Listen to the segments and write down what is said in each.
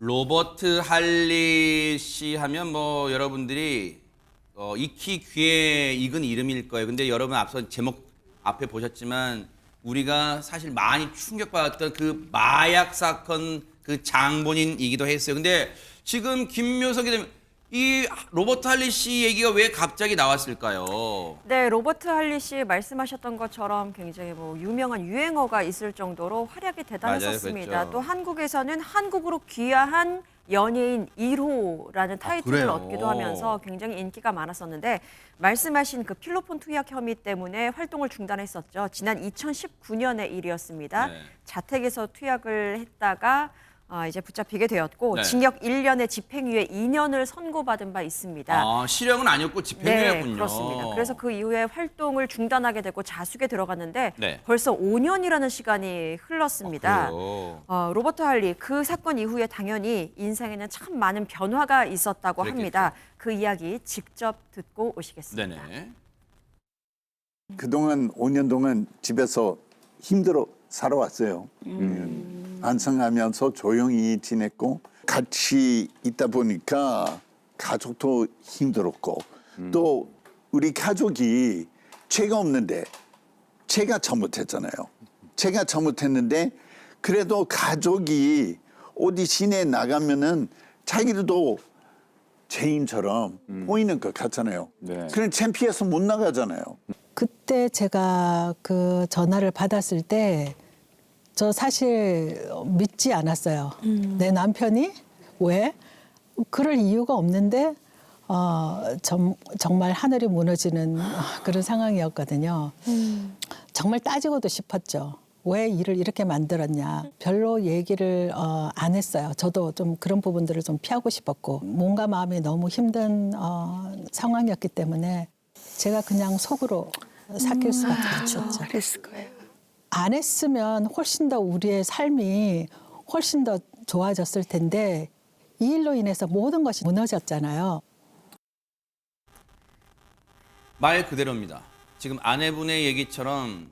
로버트 할리 씨 하면 뭐 여러분들이 익히 귀에 익은 이름일 거예요. 근데 여러분 앞서 제목 앞에 보셨지만 우리가 사실 많이 충격받았던 그 마약 사건 그 장본인이기도 했어요. 근데 지금 김묘석 기자님 이 로버트 할리 씨 얘기가 왜 갑자기 나왔을까요? 네, 로버트 할리 씨 말씀하셨던 것처럼 굉장히 뭐 유명한 유행어가 있을 정도로 활약이 대단했었습니다. 맞아요, 그랬죠. 또 한국에서는 한국으로 귀화한 연예인 1호라는 타이틀을 그래요? 얻기도 하면서 굉장히 인기가 많았었는데 말씀하신 그 필로폰 투약 혐의 때문에 활동을 중단했었죠. 지난 2019년의 일이었습니다. 네. 자택에서 투약을 했다가 이제 붙잡히게 되었고 네. 징역 1년에 집행유예 2년을 선고받은 바 있습니다. 아, 실형은 아니었고 집행유예였군요. 네, 그렇습니다. 그래서 그 이후에 활동을 중단하게 되고 자숙에 들어갔는데 네. 벌써 5년이라는 시간이 흘렀습니다. 그래요? 로버트 할리 그 사건 이후에 당연히 인생에는 참 많은 변화가 있었다고 그랬겠죠. 합니다. 그 이야기 직접 듣고 오시겠습니다. 네네. 그동안 5년 동안 집에서 힘들어 살아왔어요. 안성하면서 조용히 지냈고 같이 있다 보니까 가족도 힘들었고 또 우리 가족이 죄가 없는데 제가 잘못했잖아요. 제가 잘못했는데 그래도 가족이 어디 시내에 나가면은 자기들도 죄인처럼 보이는 것 같잖아요. 네. 그럼 창피해서 못 나가잖아요. 그때 제가 그 전화를 받았을 때 저 사실 믿지 않았어요. 내 남편이 왜? 그럴 이유가 없는데 정말 하늘이 무너지는 그런 상황이었거든요. 정말 따지고도 싶었죠. 왜 일을 이렇게 만들었냐. 별로 얘기를 안 했어요. 저도 좀 그런 부분들을 좀 피하고 싶었고 몸과 마음이 너무 힘든 상황이었기 때문에 제가 그냥 속으로 삭힐 수밖에 없었죠. 그랬을 거예요. 안 했으면 훨씬 더 우리의 삶이 훨씬 더 좋아졌을 텐데 이 일로 인해서 모든 것이 무너졌잖아요. 말 그대로입니다. 지금 아내분의 얘기처럼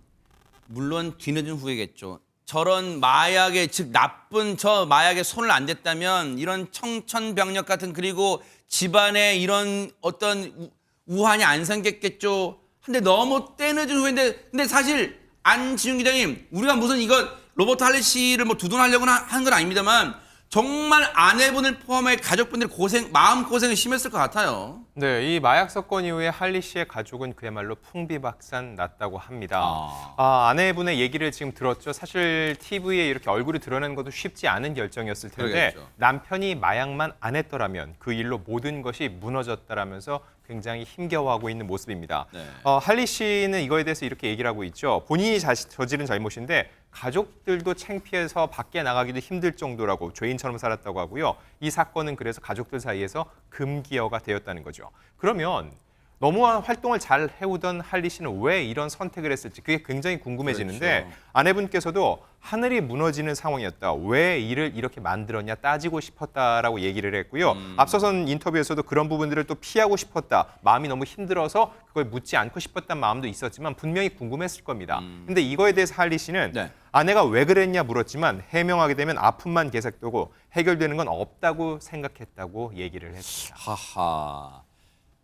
물론 뒤늦은 후회겠죠. 저런 마약에 즉 나쁜 저 마약에 손을 안 댔다면 이런 청천벽력 같은 그리고 집안에 이런 어떤 우환이 안 생겼겠죠. 근데 너무 때늦은 후회인데 근데 사실 안지훈 기자님 우리가 무슨 이거 로버트 할리 씨를 뭐 두둔하려고 하는 건 아닙니다만 정말 아내분을 포함해 가족분들 마음 고생이 심했을 것 같아요. 네, 이 마약 사건 이후에 할리 씨의 가족은 그야말로 풍비박산 났다고 합니다. 아내분의 얘기를 지금 들었죠. 사실 TV에 이렇게 얼굴을 드러내는 것도 쉽지 않은 결정이었을 텐데 그러겠죠. 남편이 마약만 안 했더라면 그 일로 모든 것이 무너졌다라면서 굉장히 힘겨워하고 있는 모습입니다. 네. 할리 씨는 이거에 대해서 이렇게 얘기를 하고 있죠. 본인이 저지른 잘못인데 가족들도 창피해서 밖에 나가기도 힘들 정도라고 죄인처럼 살았다고 하고요. 이 사건은 그래서 가족들 사이에서 금기어가 되었다는 거죠. 그러면 너무나 활동을 잘 해오던 할리 씨는 왜 이런 선택을 했을지 그게 굉장히 궁금해지는데 그렇죠. 아내분께서도 하늘이 무너지는 상황이었다. 왜 일을 이렇게 만들었냐 따지고 싶었다라고 얘기를 했고요. 앞서선 인터뷰에서도 그런 부분들을 또 피하고 싶었다. 마음이 너무 힘들어서 그걸 묻지 않고 싶었다는 마음도 있었지만 분명히 궁금했을 겁니다. 근데 이거에 대해서 할리 씨는 네. 아내가 왜 그랬냐 물었지만 해명하게 되면 아픔만 계속되고 해결되는 건 없다고 생각했다고 얘기를 했습니다. 하하.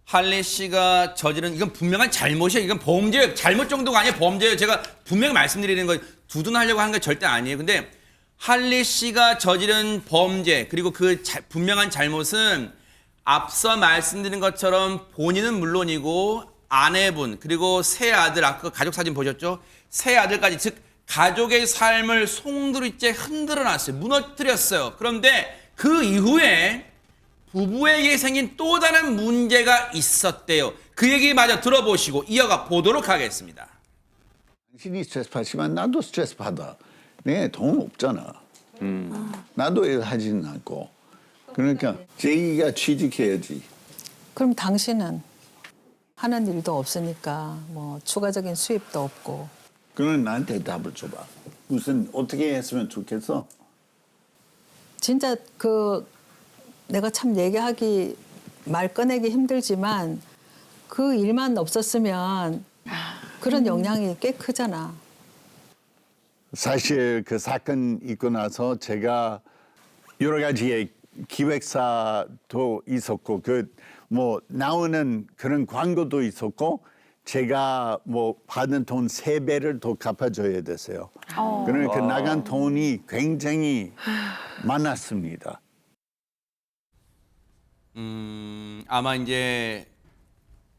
할리 씨가 저지른 이건 분명한 잘못이에요. 이건 범죄예요. 잘못 정도가 아니에요. 범죄예요. 제가 분명히 말씀드리는 거 두둔하려고 하는 게 절대 아니에요. 근데 할리 씨가 저지른 범죄 그리고 그 분명한 잘못은 앞서 말씀드린 것처럼 본인은 물론이고 아내분 그리고 세 아들 아까 가족 사진 보셨죠? 세 아들까지 즉 가족의 삶을 송두리째 흔들어 놨어요. 무너뜨렸어요. 그런데 그 이후에 부부에게 생긴 또 다른 문제가 있었대요. 그 얘기 마저 들어보시고 이어가 보도록 하겠습니다. 당신이 스트레스 받지만 나도 스트레스 받아. 내 돈 없잖아. 나도 일하지는 않고. 그러니까 제이가 취직해야지. 그럼 당신은 하는 일도 없으니까 뭐 추가적인 수입도 없고 그럼 나한테 답을 줘봐. 무슨 어떻게 했으면 좋겠어? 진짜 내가 참 얘기하기 말 꺼내기 힘들지만 그 일만 없었으면 그런 영향이 꽤 크잖아. 사실 그 사건 있고 나서 제가 여러 가지 기획사도 있었고 그 뭐 나오는 그런 광고도 있었고 제가 뭐 받은 돈 3배를 더 갚아줘야 됐어요. 그러니까 나간 돈이 굉장히 많았습니다. 아마 이제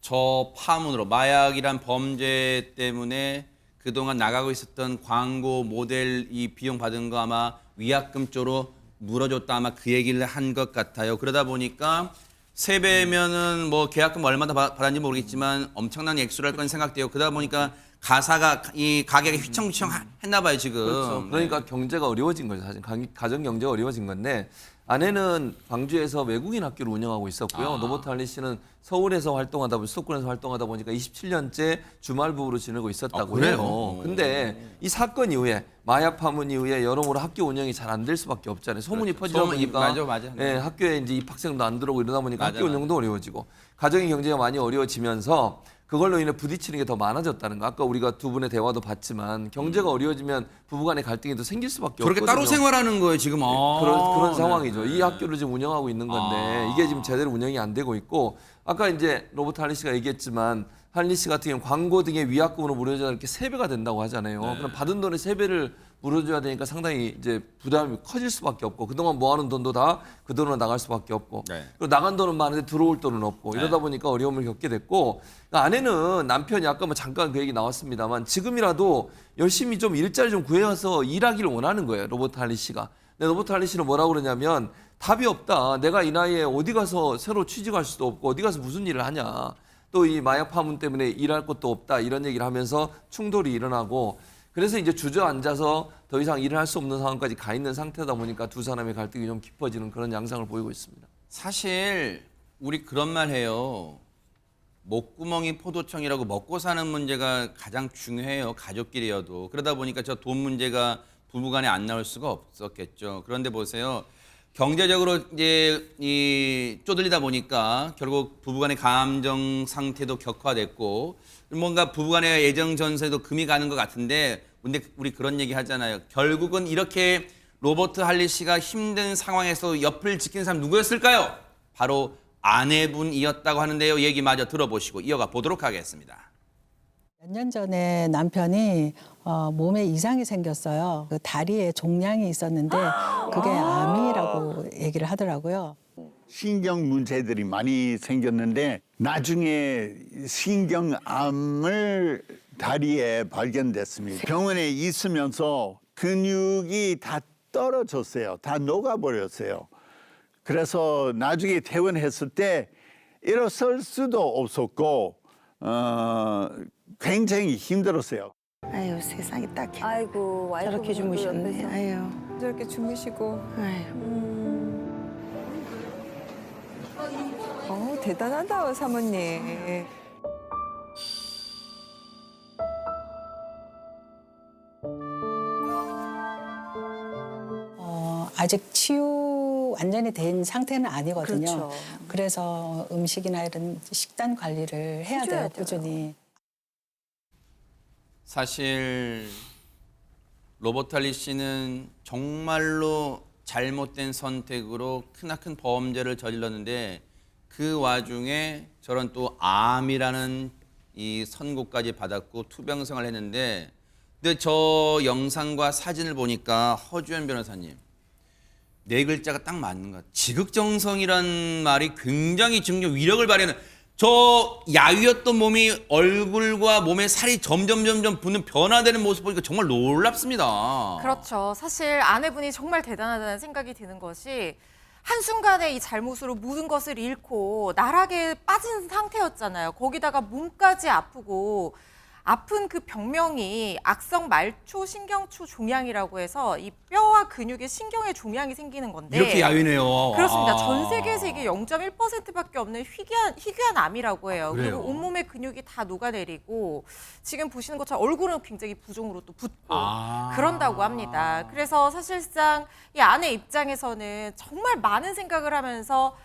저 파문으로 마약이란 범죄 때문에 그동안 나가고 있었던 광고 모델 이 비용 받은 거 아마 위약금 쪽으로 물어줬다 아마 그 얘기를 한 것 같아요. 그러다 보니까 3배면은 뭐 계약금 얼마나 받았는지 모르겠지만 엄청난 액수랄 건 생각돼요. 그러다 보니까 가사가 이 가게가 휘청휘청 했나 봐요 지금. 그렇죠. 그러니까 경제가 어려워진 거죠. 사실 가정 경제가 어려워진 건데 아내는 광주에서 외국인 학교를 운영하고 있었고요. 로버트 할리 씨는 서울에서 활동하다 보니 수도권에서 활동하다 보니까 27년째 주말 부부로 지내고 있었다고 그래요? 해요. 근데 이 사건 이후에 마약 파문 이후에 여러모로 학교 운영이 잘 안 될 수밖에 없잖아요. 소문이 퍼지다 보니까 맞아. 예, 학교에 이제 입학생도 안 들어오고 이러다 보니까 맞아, 학교 운영도 어려워지고 가정의 경제가 많이 어려워지면서 그걸로 인해 부딪히는 게 더 많아졌다는 거. 아까 우리가 두 분의 대화도 봤지만 경제가 어려워지면 부부간의 갈등이 더 생길 수밖에 저렇게 없거든요. 따로 생활하는 거예요 지금. 그런 네. 상황이죠. 이 학교를 지금 운영하고 있는 건데 이게 지금 제대로 운영이 안 되고 있고 아까 이제 로버트 할리 씨가 얘기했지만 할리 씨 같은 경우 광고 등의 위약금으로 물어줘야 이렇게 3배가 된다고 하잖아요. 그럼 받은 돈의 3배를 물어줘야 되니까 상당히 이제 부담이 커질 수밖에 없고 그동안 모아놓은 돈도 다 그 돈으로 나갈 수밖에 없고 네. 그리고 나간 돈은 많은데 들어올 돈은 없고 이러다 보니까 어려움을 겪게 됐고 그러니까 아내는 남편이 아까 뭐 잠깐 그 얘기 나왔습니다만 지금이라도 열심히 좀 일자리 좀 구해와서 일하기를 원하는 거예요. 로버트 할리 씨가. 근데 로버트 할리 씨는 뭐라고 그러냐면 답이 없다. 내가 이 나이에 어디 가서 새로 취직할 수도 없고 어디 가서 무슨 일을 하냐. 또 이 마약 파문 때문에 일할 것도 없다. 이런 얘기를 하면서 충돌이 일어나고 그래서 이제 주저앉아서 더 이상 일을 할 수 없는 상황까지 가 있는 상태다 보니까 두 사람의 갈등이 좀 깊어지는 그런 양상을 보이고 있습니다. 사실 우리 그런 말 해요. 목구멍이 포도청이라고 먹고 사는 문제가 가장 중요해요. 가족끼리여도. 그러다 보니까 저 돈 문제가 부부간에 안 나올 수가 없었겠죠. 그런데 보세요. 경제적으로 이제 이 쪼들리다 보니까 결국 부부간의 감정 상태도 격화됐고 뭔가 부부간의 애정 전세도 금이 가는 것 같은데 근데 우리 그런 얘기 하잖아요. 결국은 이렇게 로버트 할리 씨가 힘든 상황에서 옆을 지킨 사람 누구였을까요? 바로 아내분이었다고 하는데요. 얘기 마저 들어보시고 이어가 보도록 하겠습니다. 몇 년 전에 남편이 몸에 이상이 생겼어요. 그 다리에 종양이 있었는데 그게 암이라고 얘기를 하더라고요. 신경 문제들이 많이 생겼는데 나중에 신경암을 다리에 발견됐습니다. 병원에 있으면서 근육이 다 떨어졌어요. 다 녹아버렸어요. 그래서 나중에 퇴원했을 때 일어설 수도 없었고 굉장히 힘들었어요. 아유 세상이 딱해. 아이고 저렇게 주무셨네. 옆에서 아유. 저렇게 주무시고. 아유. 대단하다 사모님. 아직 치유 완전히 된 상태는 아니거든요. 그렇죠. 그래서 음식이나 이런 식단 관리를 해야 돼요, 해줘야 꾸준히. 사실 로버트 할리 씨는 정말로 잘못된 선택으로 크나큰 범죄를 저질렀는데 그 와중에 저런 또 암이라는 이 선고까지 받았고 투병생활을 했는데 근데 저 영상과 사진을 보니까 허주연 변호사님 4글자가 딱 맞는 것 같아요. 지극정성이란 말이 굉장히 증명 위력을 발휘하는 저 야위였던 몸이 얼굴과 몸에 살이 점점 붙는 변화되는 모습 보니까 정말 놀랍습니다. 그렇죠. 사실 아내분이 정말 대단하다는 생각이 드는 것이 한순간에 이 잘못으로 모든 것을 잃고 나락에 빠진 상태였잖아요. 거기다가 몸까지 아프고 아픈 그 병명이 악성 말초 신경초 종양이라고 해서 이 뼈와 근육에 신경에 종양이 생기는 건데 이렇게 야위네요. 그렇습니다. 아. 전 세계에서 이게 0.1%밖에 없는 희귀한 암이라고 해요. 그래요? 그리고 온몸의 근육이 다 녹아내리고 지금 보시는 것처럼 얼굴은 굉장히 부종으로 또 붓고 그런다고 합니다. 그래서 사실상 이 아내 입장에서는 정말 많은 생각을 하면서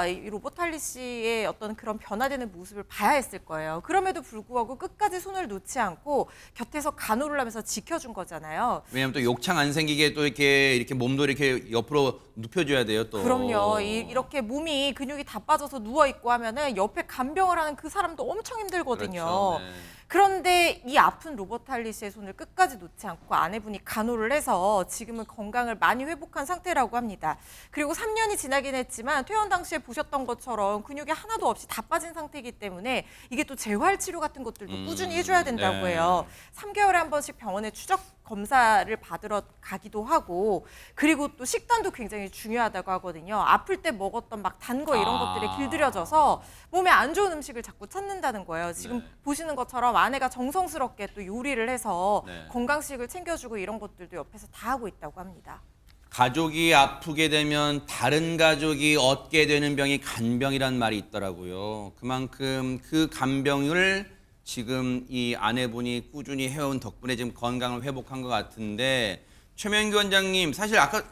이 로버트 할리 씨의 어떤 그런 변화되는 모습을 봐야 했을 거예요. 그럼에도 불구하고 끝까지 손을 놓지 않고 곁에서 간호를 하면서 지켜준 거잖아요. 왜냐면 또 욕창 안 생기게 또 이렇게 몸도 이렇게 옆으로 눕혀줘야 돼요 또. 그럼요. 이렇게 몸이 근육이 다 빠져서 누워 있고 하면은 옆에 간병을 하는 그 사람도 엄청 힘들거든요. 그렇죠. 네. 그런데 이 아픈 로버트 할리 씨의 손을 끝까지 놓지 않고 아내분이 간호를 해서 지금은 건강을 많이 회복한 상태라고 합니다. 그리고 3년이 지나긴 했지만 퇴원 당시에 보셨던 것처럼 근육이 하나도 없이 다 빠진 상태이기 때문에 이게 또 재활 치료 같은 것들도 꾸준히 해줘야 된다고 네. 해요. 3개월에 한 번씩 병원에 추적 검사를 받으러 가기도 하고 그리고 또 식단도 굉장히 중요하다고 하거든요. 아플 때 먹었던 막 단 거 이런 것들에 길들여져서 몸에 안 좋은 음식을 자꾸 찾는다는 거예요. 지금 네. 보시는 것처럼 아내가 정성스럽게 또 요리를 해서 네. 건강식을 챙겨주고 이런 것들도 옆에서 다 하고 있다고 합니다. 가족이 아프게 되면 다른 가족이 얻게 되는 병이 간병이란 말이 있더라고요. 그만큼 그 간병을 지금 이 아내분이 꾸준히 해온 덕분에 지금 건강을 회복한 것 같은데 최명규 원장님 사실 아까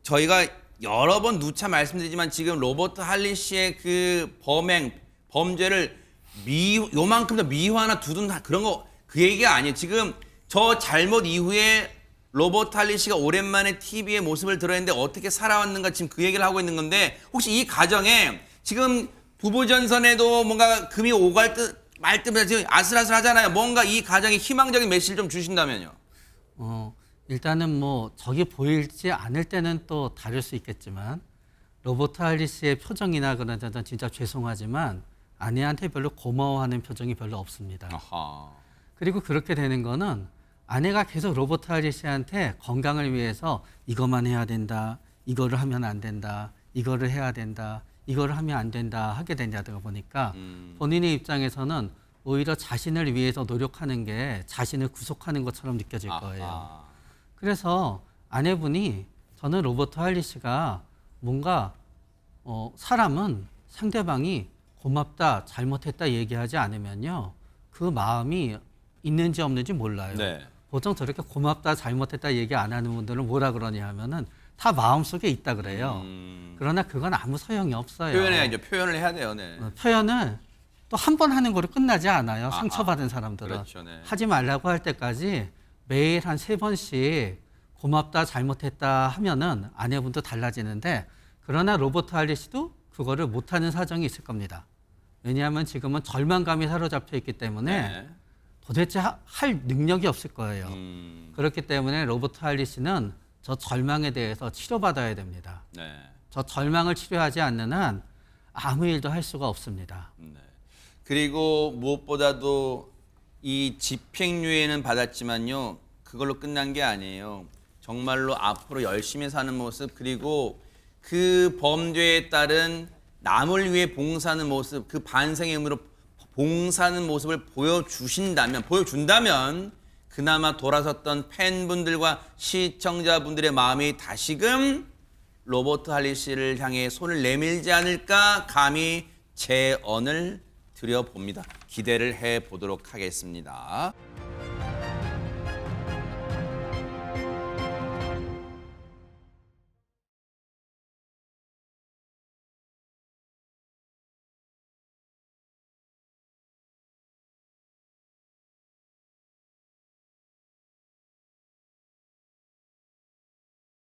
저희가 여러 번 누차 말씀드리지만 지금 로버트 할리 씨의 그 범죄를 요만큼 더 미화나 두둔 그런 거 그 얘기가 아니에요. 지금 저 잘못 이후에 로버트 할리 씨가 오랜만에 TV의 모습을 드러냈는데 어떻게 살아왔는가 지금 그 얘기를 하고 있는 건데 혹시 이 가정에 지금 부부 전선에도 뭔가 금이 오갈 듯 말 듯 지금 아슬아슬하잖아요. 뭔가 이 가정에 희망적인 메시지를 좀 주신다면요. 일단은 뭐 적이 보이지 않을 때는 또 다를 수 있겠지만 로버트 할리 씨의 표정이나 그런 데는 진짜 죄송하지만 아내한테 별로 고마워하는 표정이 별로 없습니다. 아하. 그리고 그렇게 되는 거는 아내가 계속 로버트 할리 씨한테 건강을 위해서 이것만 해야 된다, 이거를 하면 안 된다, 이거를 해야 된다, 이거를 하면 안 된다 하게 되다 보니까 본인의 입장에서는 오히려 자신을 위해서 노력하는 게 자신을 구속하는 것처럼 느껴질 거예요. 아하. 그래서 아내분이 저는 로버트 할리 씨가 뭔가 사람은 상대방이 고맙다, 잘못했다 얘기하지 않으면요. 그 마음이 있는지 없는지 몰라요. 네. 보통 저렇게 고맙다, 잘못했다 얘기 안 하는 분들은 뭐라 그러냐 하면은 다 마음속에 있다 그래요. 그러나 그건 아무 소용이 없어요. 표현해야죠. 표현을 해야 돼요. 네. 표현을 또 한 번 하는 거로 끝나지 않아요. 상처받은 사람들은. 그렇죠, 네. 하지 말라고 할 때까지 매일 한 3번씩 고맙다, 잘못했다 하면은 아내분도 달라지는데 그러나 로버트 할리 씨도 그거를 못하는 사정이 있을 겁니다. 왜냐하면 지금은 절망감이 사로잡혀 있기 때문에 네. 도대체 할 능력이 없을 거예요. 그렇기 때문에 로버트 할리 씨는 저 절망에 대해서 치료받아야 됩니다. 네. 저 절망을 치료하지 않는 한 아무 일도 할 수가 없습니다. 네. 그리고 무엇보다도 이 집행유예는 받았지만요. 그걸로 끝난 게 아니에요. 정말로 앞으로 열심히 사는 모습 그리고 그 범죄에 따른 남을 위해 봉사하는 모습 그 반성의 의미로 봉사하는 모습을 보여준다면 그나마 돌아섰던 팬분들과 시청자분들의 마음이 다시금 로버트 할리 씨를 향해 손을 내밀지 않을까 감히 제언을 드려봅니다. 기대를 해보도록 하겠습니다.